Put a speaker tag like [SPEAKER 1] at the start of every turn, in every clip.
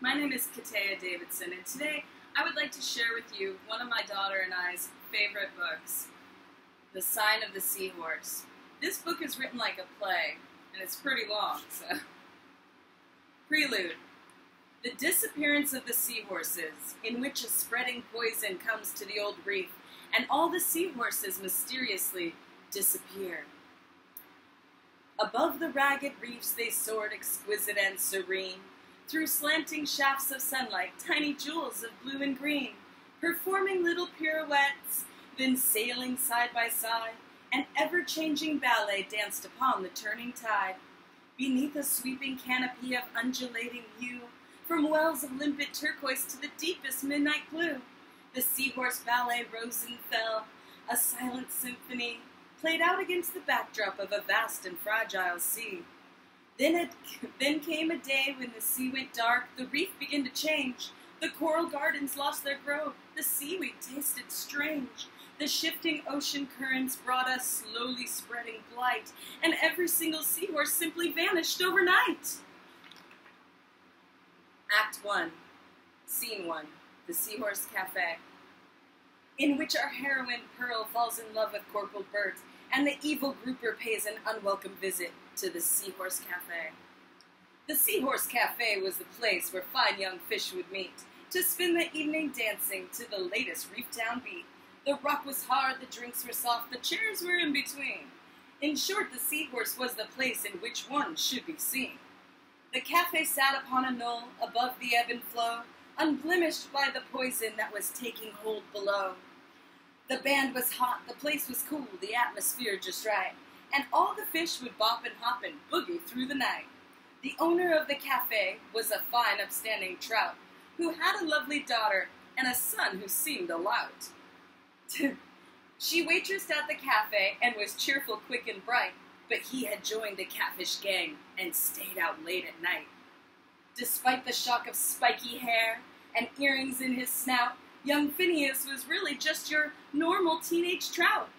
[SPEAKER 1] My name is Katea Davidson, and today I would like to share with you one of my daughter and I's favorite books, The Sign of the Seahorse. This book is written like a play, and it's pretty long, so... Prelude. The disappearance of the seahorses, in which a spreading poison comes to the old reef, and all the seahorses mysteriously disappear. Above the ragged reefs they soared exquisite and serene, through slanting shafts of sunlight, tiny jewels of blue and green, performing little pirouettes, then sailing side by side, an ever-changing ballet danced upon the turning tide. Beneath a sweeping canopy of undulating hue, from wells of limpid turquoise to the deepest midnight blue, the seahorse ballet rose and fell, a silent symphony, played out against the backdrop of a vast and fragile sea. Then came a day when the sea went dark, the reef began to change, the coral gardens lost their growth, the seaweed tasted strange, the shifting ocean currents brought us slowly spreading blight, and every single seahorse simply vanished overnight. Act 1, Scene 1, The Seahorse Cafe, in which our heroine Pearl falls in love with Corporal Bert, and the evil grouper pays an unwelcome visit to the Seahorse Cafe. The Seahorse Cafe was the place where fine young fish would meet, to spend the evening dancing to the latest reef town beat. The rock was hard, the drinks were soft, the chairs were in between. In short, the Seahorse was the place in which one should be seen. The cafe sat upon a knoll, above the ebb and flow, unblemished by the poison that was taking hold below. The band was hot, the place was cool, the atmosphere just right, and all the fish would bop and hop and boogie through the night. The owner of the cafe was a fine, upstanding trout, who had a lovely daughter and a son who seemed a lout. She waitressed at the cafe and was cheerful, quick, and bright, but he had joined the catfish gang and stayed out late at night. Despite the shock of spiky hair and earrings in his snout, young Phineas was really just your normal teenage trout.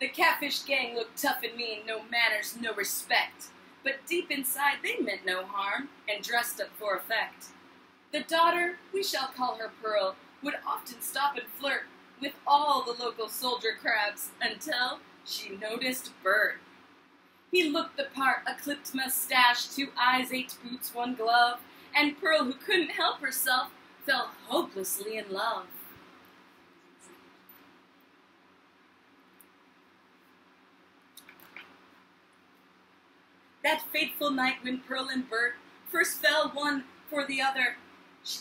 [SPEAKER 1] The catfish gang looked tough and mean, no manners, no respect, but deep inside they meant no harm and dressed up for effect. The daughter, we shall call her Pearl, would often stop and flirt with all the local soldier crabs until she noticed Bert. He looked the part, a clipped mustache, 2 eyes, 8 boots, 1 glove, and Pearl, who couldn't help herself, fell hopelessly in love. That fateful night when Pearl and Bert first fell one for the other,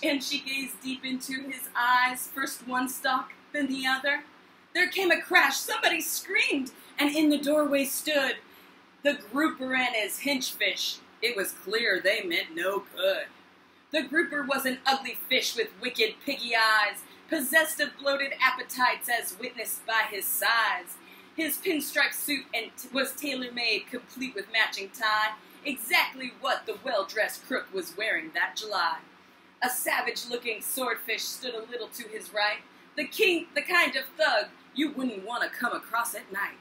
[SPEAKER 1] and she gazed deep into his eyes, first one stalk, then the other, there came a crash, somebody screamed, and in the doorway stood the grouper and his hinchfish. It was clear they meant no good. The grouper was an ugly fish with wicked piggy eyes, possessed of bloated appetites as witnessed by his size. His pinstripe suit was tailor-made, complete with matching tie, exactly what the well-dressed crook was wearing that July. A savage-looking swordfish stood a little to his right, the kind of thug you wouldn't want to come across at night.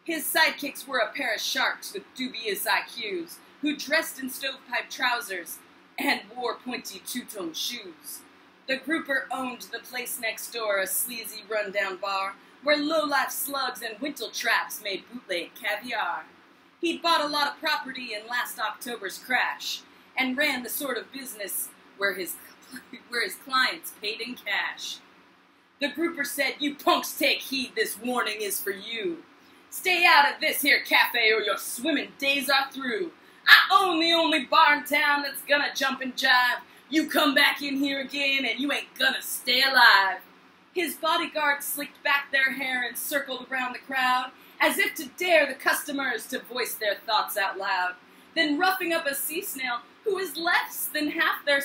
[SPEAKER 1] His sidekicks were a pair of sharks with dubious IQs, who dressed in stovepipe trousers and wore pointy two-tone shoes. The grouper owned the place next door, a sleazy rundown bar, where low-life slugs and wintle traps made bootleg caviar. He'd bought a lot of property in last October's crash, and ran the sort of business where his clients paid in cash. The grouper said, "You punks take heed, this warning is for you. Stay out of this here cafe or your swimming days are through. I own the only bar in town that's gonna jump and jive. You come back in here again and you ain't gonna stay alive." His bodyguards slicked back their hair and circled around the crowd, as if to dare the customers to voice their thoughts out loud. Then roughing up a sea snail who was less than half their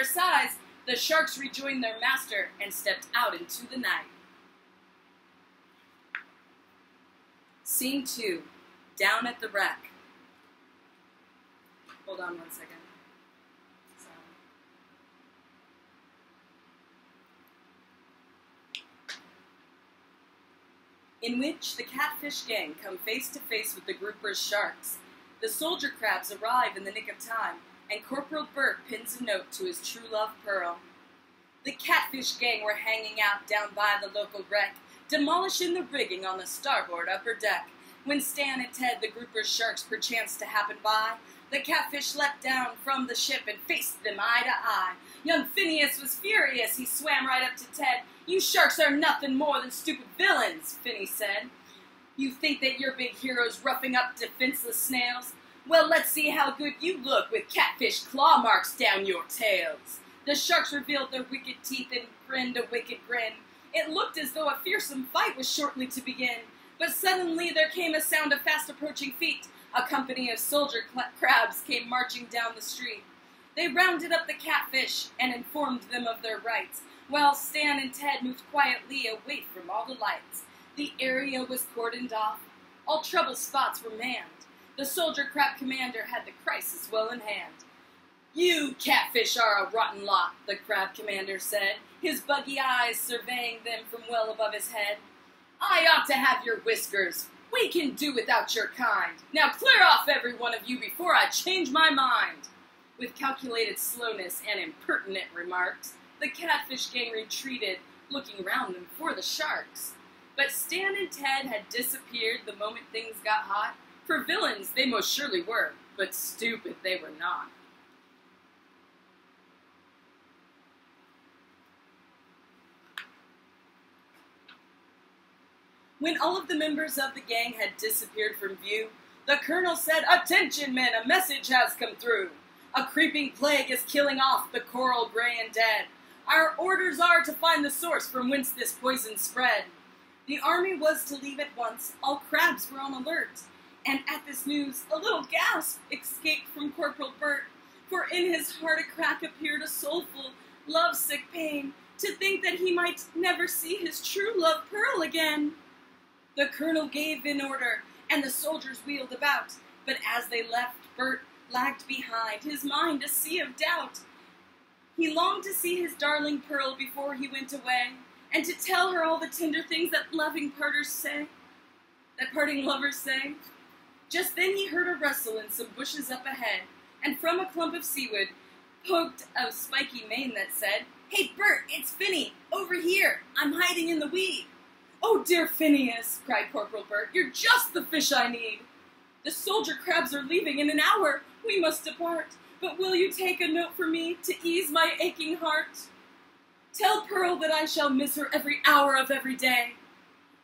[SPEAKER 1] size, the sharks rejoined their master and stepped out into the night. Scene 2, Down at the Wreck. Hold on 1 second. In which the catfish gang come face to face with the grouper's sharks. The soldier crabs arrive in the nick of time, and Corporal Burt pins a note to his true love, Pearl. The catfish gang were hanging out down by the local wreck, demolishing the rigging on the starboard upper deck. When Stan and Ted, the grouper's sharks, perchance to happen by, the catfish leapt down from the ship and faced them eye to eye. Young Phineas was furious. He swam right up to Ted. "You sharks are nothing more than stupid villains," Finney said. "You think that you're big heroes roughing up defenseless snails? Well, let's see how good you look with catfish claw marks down your tails." The sharks revealed their wicked teeth and grinned a wicked grin. It looked as though a fearsome fight was shortly to begin. But suddenly there came a sound of fast-approaching feet. A company of soldier crabs came marching down the street. They rounded up the catfish and informed them of their rights, while Stan and Ted moved quietly away from all the lights. The area was cordoned off. All trouble spots were manned. The soldier crab commander had the crisis well in hand. "You catfish are a rotten lot," the crab commander said, his buggy eyes surveying them from well above his head. "I ought to have your whiskers. We can do without your kind. Now clear off, every one of you, before I change my mind." With calculated slowness and impertinent remarks, the catfish gang retreated, looking round them for the sharks. But Stan and Ted had disappeared the moment things got hot. For villains they most surely were, but stupid they were not. When all of the members of the gang had disappeared from view, the colonel said, "Attention, men, a message has come through. A creeping plague is killing off the coral gray and dead. Our orders are to find the source from whence this poison spread." The army was to leave at once. All crabs were on alert. And at this news, a little gasp escaped from Corporal Burt, for in his heart a crack appeared a soulful, lovesick pain, to think that he might never see his true love Pearl again. The colonel gave an order, and the soldiers wheeled about, but as they left, Burt lagged behind, his mind a sea of doubt. He longed to see his darling Pearl before he went away, and to tell her all the tender things that parting lovers say. Just then he heard a rustle in some bushes up ahead, and from a clump of seaweed poked a spiky mane that said, "Hey, Burt, it's Finney, over here. I'm hiding in the weed." "Oh, dear Phineas," cried Corporal Burt, "you're just the fish I need. The soldier crabs are leaving in an hour. We must depart. But will you take a note for me to ease my aching heart? Tell Pearl that I shall miss her every hour of every day."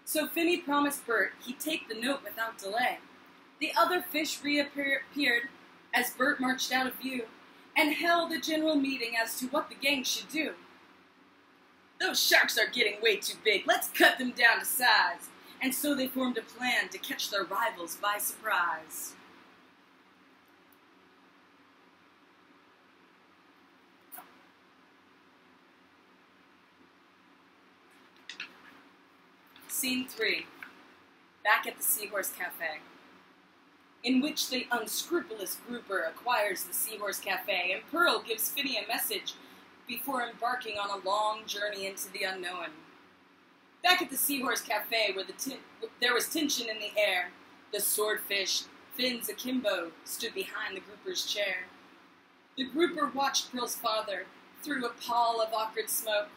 [SPEAKER 1] So Finney promised Burt he'd take the note without delay. The other fish reappeared as Burt marched out of view, and held a general meeting as to what the gang should do. "Those sharks are getting way too big. Let's cut them down to size." And so they formed a plan to catch their rivals by surprise. Scene 3. Back at the Seahorse Cafe, in which the unscrupulous grouper acquires the Seahorse Cafe, and Pearl gives Finney a message before embarking on a long journey into the unknown. Back at the Seahorse Cafe, where there was tension in the air, the swordfish, fins akimbo, stood behind the grouper's chair. The grouper watched Pearl's father through a pall of awkward smoke,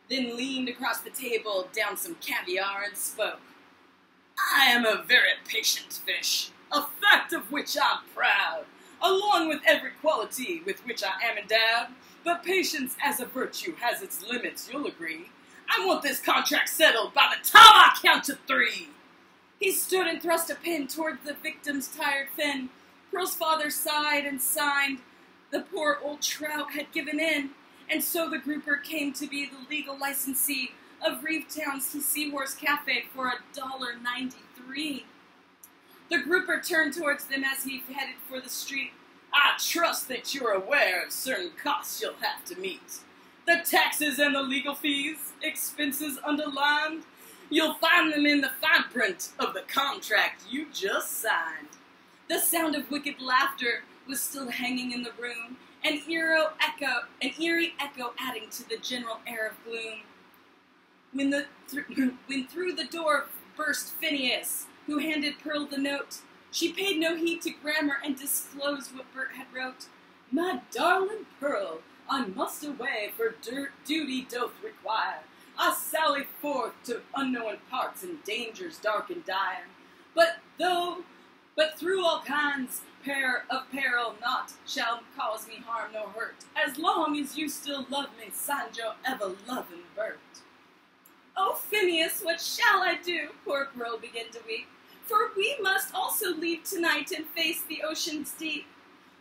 [SPEAKER 1] then leaned across the table, downed some caviar, and spoke. "I am a very patient fish, a fact of which I'm proud, along with every quality with which I am endowed. But patience as a virtue has its limits, you'll agree. I want this contract settled by the time I count to 3. He stood and thrust a pin toward the victim's tired fin. Pearl's father sighed and signed. The poor old trout had given in, and so the grouper came to be the legal licensee of Reevetown's Seahorse Cafe for $1.93. The grouper turned towards them as he headed for the street. "I trust that you're aware of certain costs you'll have to meet. The taxes and the legal fees, expenses underlined. You'll find them in the fine print of the contract you just signed." The sound of wicked laughter was still hanging in the room, an eerie echo adding to the general air of gloom. When through the door burst Phineas, who handed Pearl the note. She paid no heed to grammar and disclosed what Bert had wrote. My darling Pearl, I must away, for duty doth require. I sally forth to unknown parts and dangers dark and dire. But through all kinds of peril naught shall cause me harm nor hurt, as long as you still love me, signed your ever-loving Bert. Oh, Phineas, what shall I do? Poor Pearl began to weep, for we must also leave tonight and face the ocean's deep.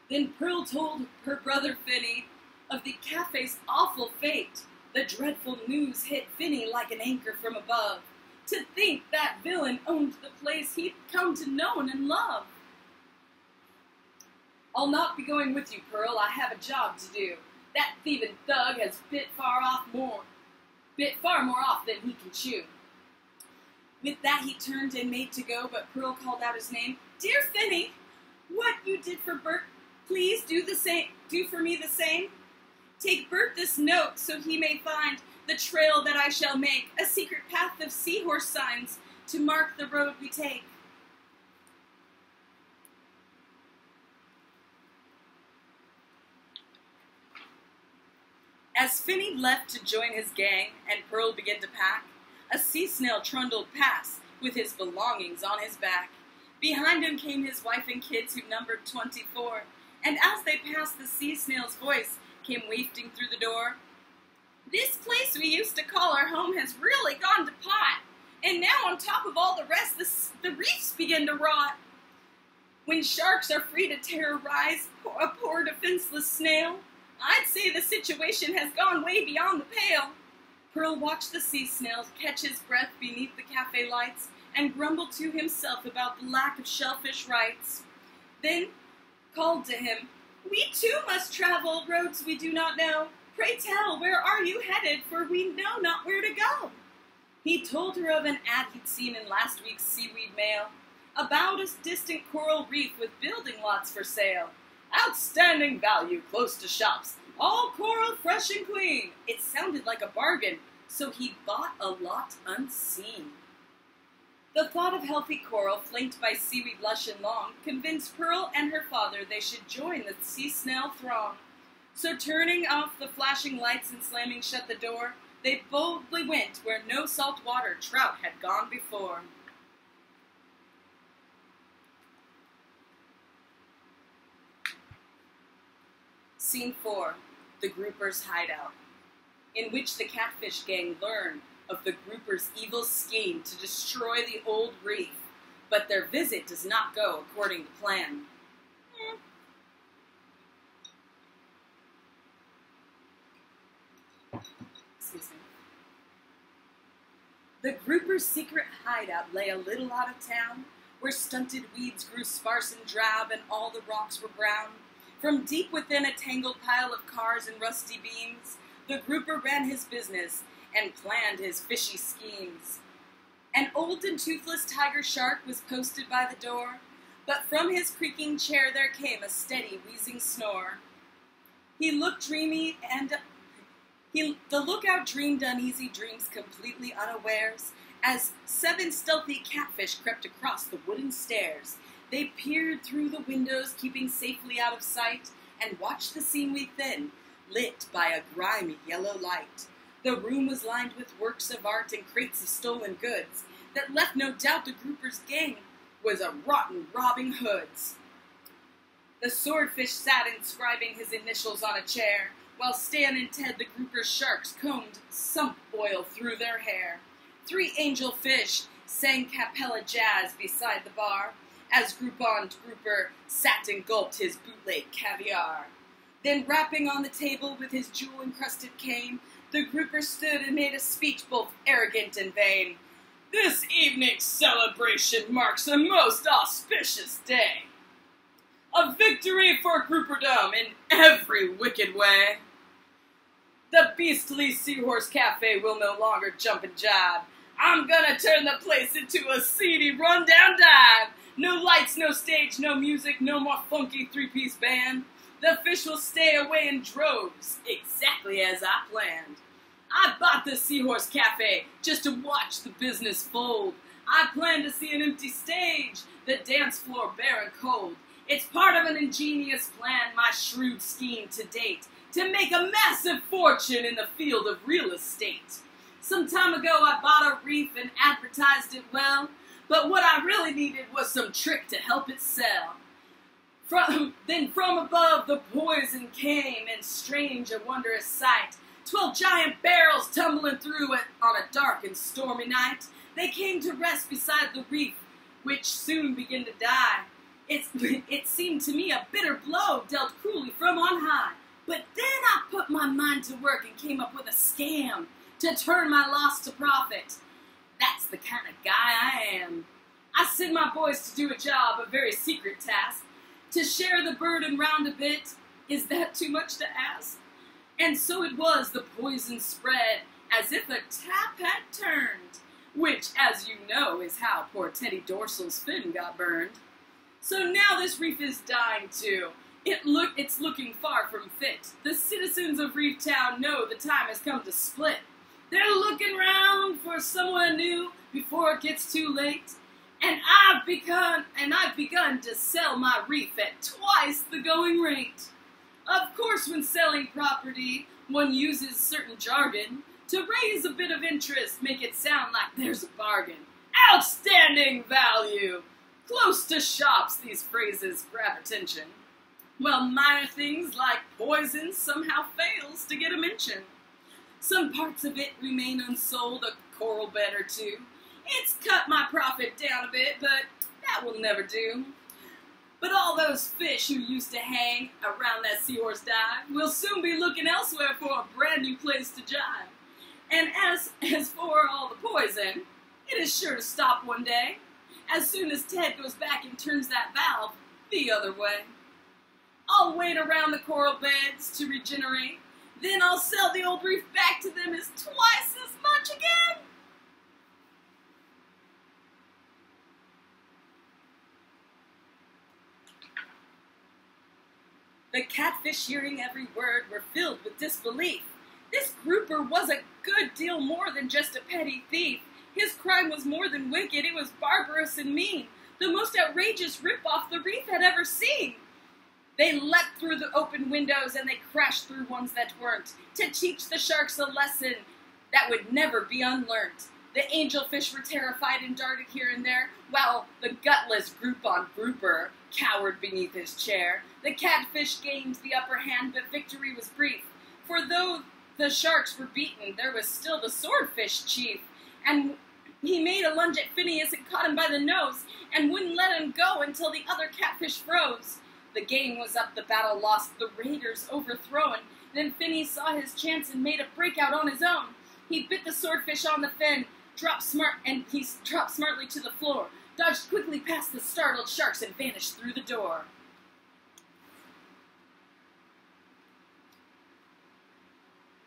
[SPEAKER 1] Then Pearl told her brother Finny of the cafe's awful fate. The dreadful news hit Finny like an anchor from above. To think that villain owned the place he'd come to know and love. I'll not be going with you, Pearl. I have a job to do. That thieving thug has bit far more off than he can chew. With that he turned and made to go, but Pearl called out his name. Dear Finny, what you did for Bert, please do for me the same. Take Bert this note, so he may find the trail that I shall make, a secret path of seahorse signs to mark the road we take. As Finny left to join his gang and Pearl began to pack, a sea snail trundled past with his belongings on his back. Behind him came his wife and kids, who numbered 24, and as they passed, the sea snail's voice came wafting through the door. This place we used to call our home has really gone to pot, and now on top of all the rest, the reefs begin to rot. When sharks are free to terrorize a poor defenseless snail, I'd say the situation has gone way beyond the pale. Pearl watched the sea snail catch his breath beneath the cafe lights and grumbled to himself about the lack of shellfish rights. Then called to him, We too must travel roads we do not know. Pray tell, where are you headed, for we know not where to go. He told her of an ad he'd seen in last week's Seaweed Mail, about a distant coral reef with building lots for sale. Outstanding value, close to shops, all coral fresh and clean. It sounded like a bargain, so he bought a lot unseen. The thought of healthy coral, flanked by seaweed lush and long, convinced Pearl and her father they should join the sea snail throng. So turning off the flashing lights and slamming shut the door, they boldly went where no salt water trout had gone before. Scene 4, the Groupers' Hideout, in which the Catfish Gang learn of the Groupers' evil scheme to destroy the old reef, but their visit does not go according to plan. Excuse me. The Groupers' secret hideout lay a little out of town, where stunted weeds grew sparse and drab and all the rocks were brown. From deep within a tangled pile of cars and rusty beams, the grouper ran his business and planned his fishy schemes. An old and toothless tiger shark was posted by the door, but from his creaking chair there came a steady wheezing snore. He looked dreamy and the lookout dreamed uneasy dreams completely unawares, as 7 stealthy catfish crept across the wooden stairs. They peered through the windows, keeping safely out of sight, and watched the scene within, lit by a grimy yellow light. The room was lined with works of art and crates of stolen goods that left no doubt the Groupers' gang was a rotten Robin Hoods. The swordfish sat inscribing his initials on a chair, while Stan and Ted, the Groupers' sharks, combed sump oil through their hair. 3 angelfish sang capella jazz beside the bar, as Groupon Grouper sat and gulped his bootleg caviar. Then, rapping on the table with his jewel-encrusted cane, the Grouper stood and made a speech both arrogant and vain. This evening's celebration marks a most auspicious day. A victory for Grouperdom in every wicked way. The beastly Seahorse Cafe will no longer jump and jive. I'm gonna turn the place into a seedy rundown dive. No lights, no stage, no music, no more funky 3-piece band. The fish will stay away in droves, exactly as I planned. I bought the Seahorse Cafe just to watch the business fold. I plan to see an empty stage, the dance floor bare and cold. It's part of an ingenious plan, my shrewd scheme to date, to make a massive fortune in the field of real estate. Some time ago I bought a reef and advertised it well, but what I really needed was some trick to help it sell. Then from above the poison came, and strange a wondrous sight, 12 giant barrels tumbling through it on a dark and stormy night. They came to rest beside the reef, which soon began to die. It seemed to me a bitter blow dealt cruelly from on high. But then I put my mind to work and came up with a scam to turn my loss to profit. That's the kind of guy I am. I send my boys to do a job, a very secret task, to share the burden round a bit. Is that too much to ask? And so it was the poison spread, as if a tap had turned, which, as you know, is how poor Teddy Dorsal's fin got burned. So now this reef is dying too. It's looking far from fit. The citizens of Reef Town know the time has come to split. They're looking round for someone new before it gets too late. And I've begun to sell my reef at twice the going rate. Of course, when selling property, one uses certain jargon to raise a bit of interest, make it sound like there's a bargain. Outstanding value! Close to shops, these phrases grab attention. Well, minor things like poison somehow fails to get a mention. Some parts of it remain unsold, a coral bed or two. It's cut my profit down a bit, but that will never do. But all those fish who used to hang around that seahorse dive will soon be looking elsewhere for a brand new place to jive. And as for all the poison, it is sure to stop one day, as soon as Ted goes back and turns that valve the other way. I'll wait around the coral beds to regenerate, then I'll sell the old reef back to them as twice as much again. The catfish, hearing every word, were filled with disbelief. This grouper was a good deal more than just a petty thief. His crime was more than wicked, it was barbarous and mean, the most outrageous rip-off the reef had ever seen. They leapt through the open windows and they crashed through ones that weren't, to teach the sharks a lesson that would never be unlearnt. The angelfish were terrified and darted here and there, while the gutless grouper cowered beneath his chair. The catfish gained the upper hand, but victory was brief. For though the sharks were beaten, there was still the swordfish chief, and he made a lunge at Phineas and caught him by the nose, and wouldn't let him go until the other catfish froze. The game was up, the battle lost, the raiders overthrown. Then Phineas saw his chance and made a breakout on his own. He bit the swordfish on the fin, dropped smartly to the floor, dodged quickly past the startled sharks, and vanished through the door.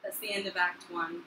[SPEAKER 1] That's the end of Act 1.